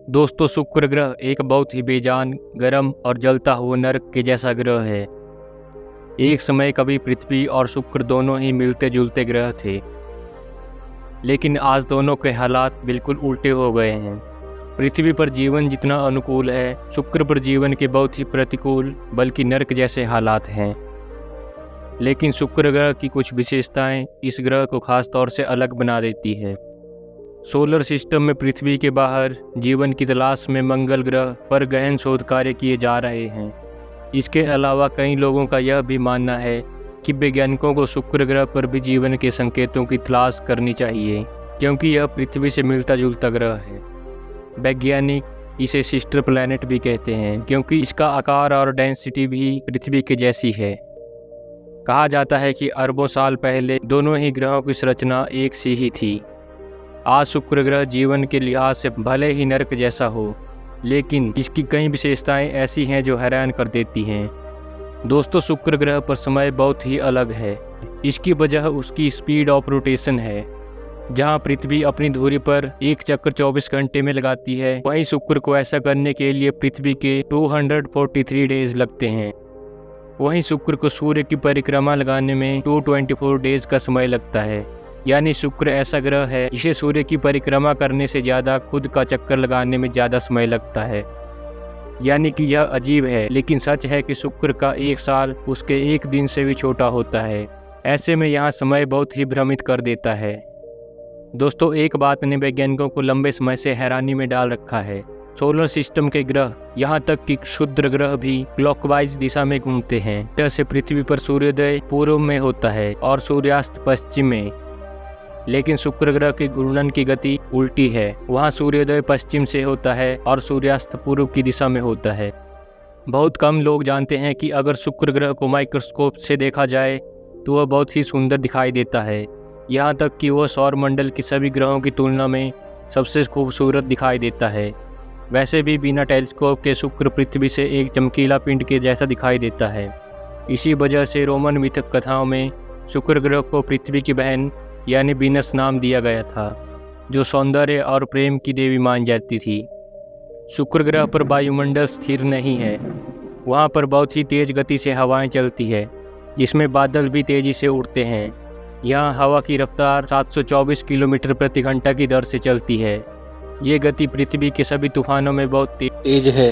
दोस्तों, शुक्र ग्रह एक बहुत ही बेजान, गर्म और जलता हुआ नरक के जैसा ग्रह है। एक समय कभी पृथ्वी और शुक्र दोनों ही मिलते जुलते ग्रह थे, लेकिन आज दोनों के हालात बिल्कुल उल्टे हो गए हैं। पृथ्वी पर जीवन जितना अनुकूल है, शुक्र पर जीवन के बहुत ही प्रतिकूल बल्कि नरक जैसे हालात हैं। लेकिन शुक्र ग्रह की कुछ विशेषताएं इस ग्रह को खास तौर से अलग बना देती है। सोलर सिस्टम में पृथ्वी के बाहर जीवन की तलाश में मंगल ग्रह पर गहन शोध कार्य किए जा रहे हैं। इसके अलावा कई लोगों का यह भी मानना है कि वैज्ञानिकों को शुक्र ग्रह पर भी जीवन के संकेतों की तलाश करनी चाहिए, क्योंकि यह पृथ्वी से मिलता जुलता ग्रह है। वैज्ञानिक इसे सिस्टर प्लैनेट भी कहते हैं, क्योंकि इसका आकार और डेंसिटी भी पृथ्वी के जैसी है। कहा जाता है कि अरबों साल पहले दोनों ही ग्रहों की संरचना एक सी ही थी। आज शुक्र ग्रह जीवन के लिहाज से भले ही नरक जैसा हो, लेकिन इसकी कई विशेषताएं ऐसी हैं जो हैरान कर देती हैं। दोस्तों, शुक्र ग्रह पर समय बहुत ही अलग है। इसकी वजह उसकी स्पीड ऑफ रोटेशन है। जहां पृथ्वी अपनी धुरी पर एक चक्कर 24 घंटे में लगाती है, वहीं शुक्र को ऐसा करने के लिए पृथ्वी के 243 डेज लगते हैं। वहीं शुक्र को सूर्य की परिक्रमा लगाने में 224 डेज का समय लगता है। यानी शुक्र ऐसा ग्रह है जिसे सूर्य की परिक्रमा करने से ज़्यादा खुद का चक्कर लगाने में ज़्यादा समय लगता है। यानी कि यह अजीब है, लेकिन सच है कि शुक्र का एक साल उसके एक दिन से भी छोटा होता है। ऐसे में यहाँ समय बहुत ही भ्रमित कर देता है। दोस्तों, एक बात ने वैज्ञानिकों को लंबे समय से हैरानी में डाल रखा है। सोलर सिस्टम के ग्रह, यहाँ तक कि क्षुद्र ग्रह भी क्लॉकवाइज दिशा में घूमते हैं। जैसे पृथ्वी पर सूर्योदय पूर्व में होता है और सूर्यास्त पश्चिम में, लेकिन शुक्र ग्रह की घूर्णन की गति उल्टी है। वहाँ सूर्योदय पश्चिम से होता है और सूर्यास्त पूर्व की दिशा में होता है। बहुत कम लोग जानते हैं कि अगर शुक्र ग्रह को माइक्रोस्कोप से देखा जाए तो वह बहुत ही सुंदर दिखाई देता है। यहाँ तक कि वह सौर मंडल के सभी ग्रहों की तुलना में सबसे खूबसूरत दिखाई देता है। वैसे भी बिना टेलीस्कोप के शुक्र पृथ्वी से एक चमकीला पिंड के जैसा दिखाई देता है। इसी वजह से रोमन मिथक कथाओं में शुक्र ग्रह को पृथ्वी की बहन यानी वीनस नाम दिया गया था, जो सौंदर्य और प्रेम की देवी मान जाती थी। शुक्र ग्रह पर वायुमंडल स्थिर नहीं है। वहाँ पर बहुत ही तेज गति से हवाएं चलती है, जिसमें बादल भी तेजी से उड़ते हैं। यहाँ हवा की रफ्तार 724 किलोमीटर प्रति घंटा की दर से चलती है। ये गति पृथ्वी के सभी तूफानों में बहुत तेज है।